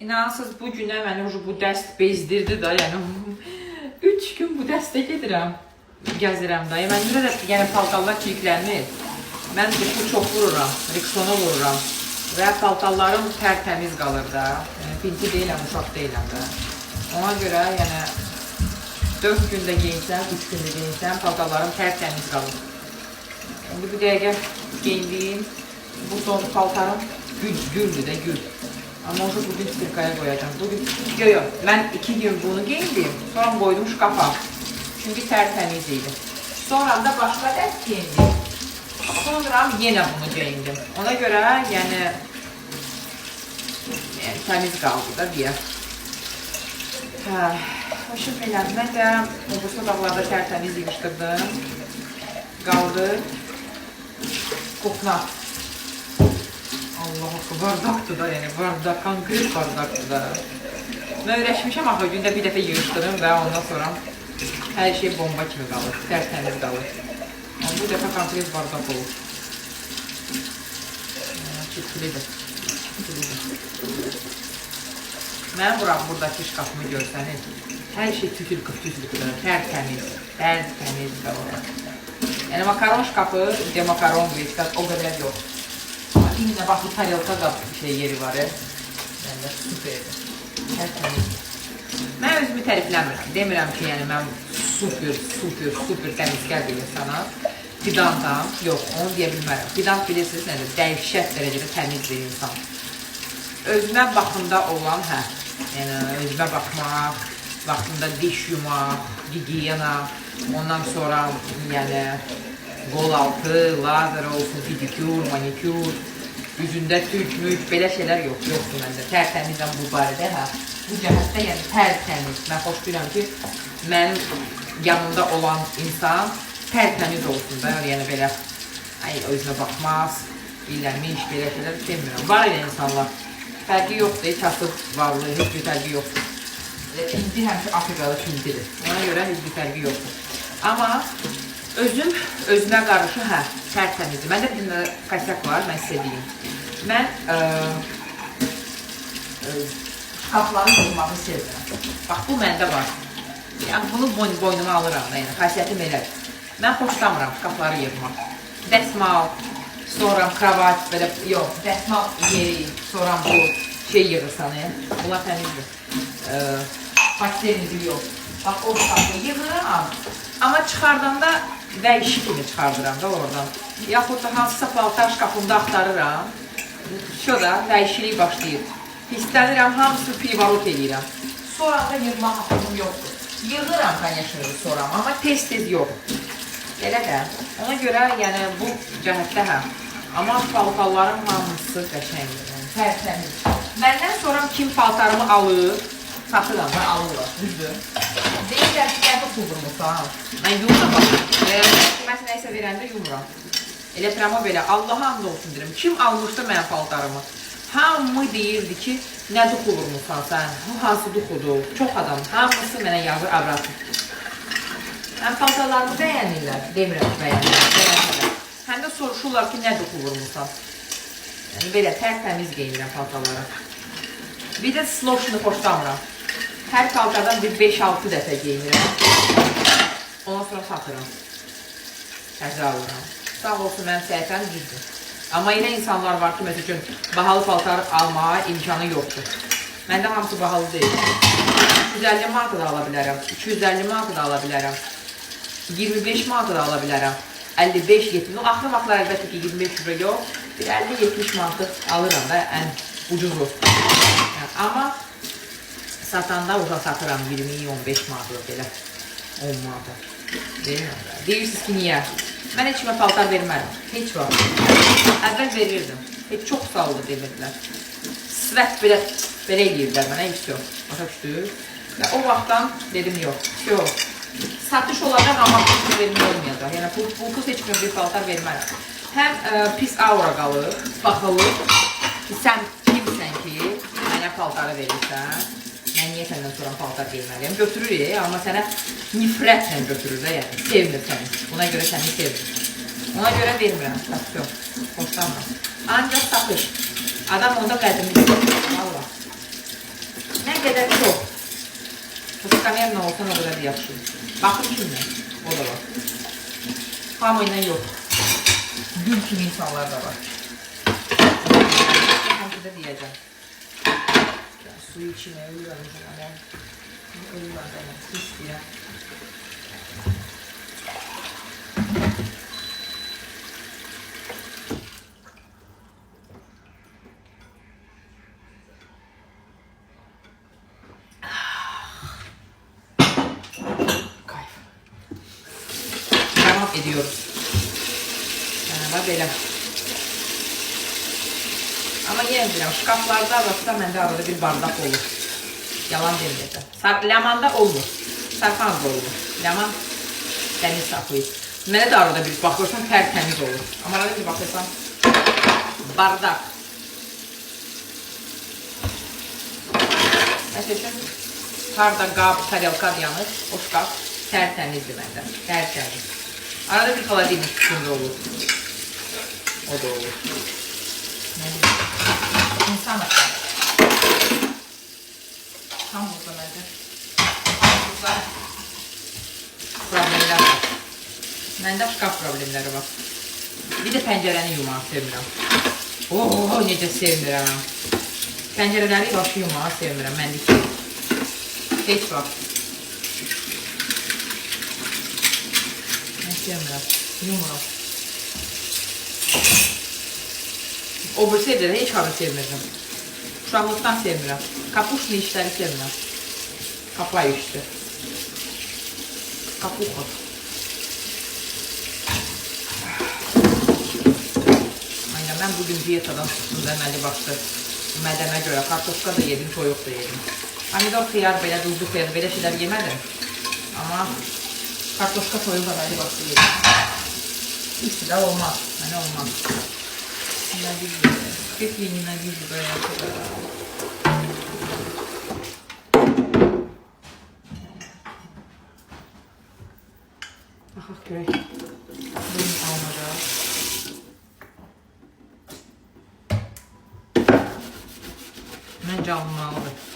İnansız bu günə məni bu dəst bezdirdi da, yəni 3 gün bu dəstə gedirəm, gəzirəm da. Mənimdə də yəni paltarlar kiliklənir. Mən bu çox vururam, Rexona vururam və paltarlarım tərtəmiz qalır da. Yəni pinti deyiləm, uşaq deyiləm da. Ona görə yəni 4 gündə geyinsəm, 3 gündə geyinsəm paltarlarım tərtəmiz qalır. İndi bu dəqiqə geyindiyim bu son paltarım güldür də, gül. Ama onu bugün sirkaya koyacağım. Bugün, yok, ben 2 gün bunu giyindim. Sonra koydum şkafa. Çünkü tertemiziydi. Sonra da başka ders giyindim. Sonra yine bunu giyindim. Ona göre yani temiz kaldı da diye. Hoşum falan. Ben de bu sokaklarda tertemiz yığıştırdım. Kaldı. Koknak. Allah haqqı, bardaqdır da, yəni bardaq, konkret bardaqdır da. Mən öyrəşmişəm axı, gündə bir dəfə yığışdırım və ondan sonra hər şey bomba kimi qalır, tərtəmiz qalır. Amma bu dəfə konkret bardaq olur. Çirklidir. Mən buradakı şkafımı görsəniz, hər şey tütül-tütül, tərtəmiz qalır. Yəni makaron şkafı, makaron qeystat o qədər yox. İndi bax bu tarelka da yeri var. Yəni də süperdir. Mən özümü tərifləmirəm. Demirəm ki, yəni mən super təmizkar bir insanam. Fidantam. Yox, onu deyə bilmərəm. Fidant bilirsiniz nədir? Dəhşət dərəcədə təmiz bir insan. Özümə baxımda olan, yəni özümə baxmaq, vaxtında diş yumaq, gigiyena, ondan sonra yəni qol altı, lazer olsun, pedikür, manikür, üzündə tük-mük, belə şeylər yoxdur məndə. Tərtəmizəm bu barədə, bu cəhətdə yəni tərtəmiz. Mən xoş bilirəm ki, mənim yanımda olan insan tərtəmiz olsun da, yəni belə özünə baxmaz, bilirmiş, belə şeylər demirəm. Var elə insanlar, fərqi yoxdur, kasıb varlığı, heç bir fərqi yoxdur. Pinti həmişə Afrikalı pintidir, ona görə heç bir fərqi yoxdur. Amma özümə qarşı tərtəmizdir. Məndə bir kosyak var, mən sizə deyim. Mən şkafları yığmağı sevirəm. Bax, bu məndə var. Yəni, bunu boynuma alıram da, yəni, xasiyyətim elədir. Mən xoşlamıram şkafları yığmaq. Dəsmal, sonra kravat, belə, yox, dəsmal yeri, sonra bu yığırsan, bunlar təmizdir. Pastelinizi yox. Bax, o şkafı yığıram, amma çıxardanda dəyişik kimi çıxardıram da oradan. Yaxud da hansısa paltar şkafımda axtarıram. Şurada dəyişiklik başlayır. Hissəlirəm, hamısı privarot edirəm. Sonra da yığmaq haqqım yoxdur. Yığıram, конечно, sonra, amma tez-tez yox. Elə də. Ona görə, yəni, bu cəhətdə Amma paltarların hamısı qəşəngdir, yəni, tərtəmiz. Məndən sonra kim paltarımı alır, satıram da alırlar, düzdür. Deyirlər ki, qəfi pulvurmuşsan. Mən yumuram baxım. Kiməsə nəysə verəndə yumuram. Elə prama belə, Allaha hamd olsun deyirəm. Kim almışdı mənim paltarımı? Hamı deyirdi ki, nə duxu vurmuşsan sən? Bu hansı duxudur? Çox adam. Hamısı mənə yazır, abrasın. Həm paltarlarımı bəyənirlər. Demirəm ki, bəyənirlər. Həm də soruşurlar ki, nə duxu vurmuşsan? Yəni, belə tərtəmiz geyinirəm paltarlara. Bir də sloşunu xoşlamıram. Hər paltardan bir 5-6 dəfə geyinirəm. Ondan sonra satıram. Təzə alıram. Sağ olsun, mənim səhifəm düzdür. Amma yenə insanlar var ki, məsəl üçün, bahalı paltar almağa imkanı yoxdur. Məndə hamısı bahalı deyil. 350 manata da ala bilərəm, 250 manata da ala bilərəm, 25 manata da ala bilərəm, 55-70, axır vaxtlar əlbəttə ki, 25 euro yox, bir 50-70 manata alıram da, ən ucuzu. Amma satanda uca satıram 20-15 manata belə, 10 manata. Deyirsiniz ki, niyə? Mən heç kimə paltar vermərəm, heç var. Əvvəl verirdim, heç çox sağlı demirdilər. Svət belə eləyirlər mənə, heç yox. Başa düşdür. Və o vaxtdan dedim yox, yox. Satış olacaq, amma pulsuz vermək olmayacaq. Yəni pulsuz heç kimə bir paltar vermərəm. Həm pis aura qalır, baxılır ki, sən kimsən ki, mənə paltarı verirsən. Mən niyə səndən sonra paltar geyinməliyəm? Götürür, amma sənə nifrətlə götürür də, yəni, sevmir səni. Buna görə səni sevmir. Ona görə vermirəm, satışım, xoşlanmıram. Ancaq satış. Adam onda qədimlidir, valla. İstəyən qədər çox. Kamerlə olsan o qədər də yaxşı. Baxın kimi, o da var. Hamı ilə yox. Gül kimi insanlar da var. Hamıda deyəcəm. Suyu içməyə ölürəm. Ölürəm da su istəyirəm. Ediyoruz. Bax belə. Amma yenə deyirəm, şkaflarda baxsa məndə arada bir bardak olur. Yalan deməyəcəm. Ləmanda olmur. Sarpan da olur. Ləman dəniz saxlayır. Mənə də arada bir baxırsan tərtəmiz olur. Amma arada bir baxırsan bardak. Məsələn, harda qab, tarelka yanır, o şkaf tərtəmizdir məndə. Tərtəmiz. Arada bir холодильник üstünde olur. O da olur. Ne bileyim. İnsan akşam. Tam burada bence. Burada problemler var. Məndə şkaf problemləri var. Bir de pəncərəni yumağı sevmirəm. Oo, necə sevmirəm. Pəncərələri başı yumağı sevmirəm. Məndəki heç vaxt. Sevmirəm, yumuram. O birisi evdə də heç harı sevmirəm. Uşaqlıqdan sevmirəm. Kapuçlu işləri sevmirəm. Kapa işdir. Kapuxa. Aynen, mən bugün diyetadan çıxdım da əməli başdı. Mədəmə görə kartofka da yedim, toyuq da yedim. Amidor xiyar, belə duzlu xiyar, belə şeylər yemədim. Amma kartofka toyuq əməli başlı yedim. İkisi də olmaz, mənə olmaz. Как я ненавижу это. Aha, görək. Bunu almadaq. Məncə alınmalıdır.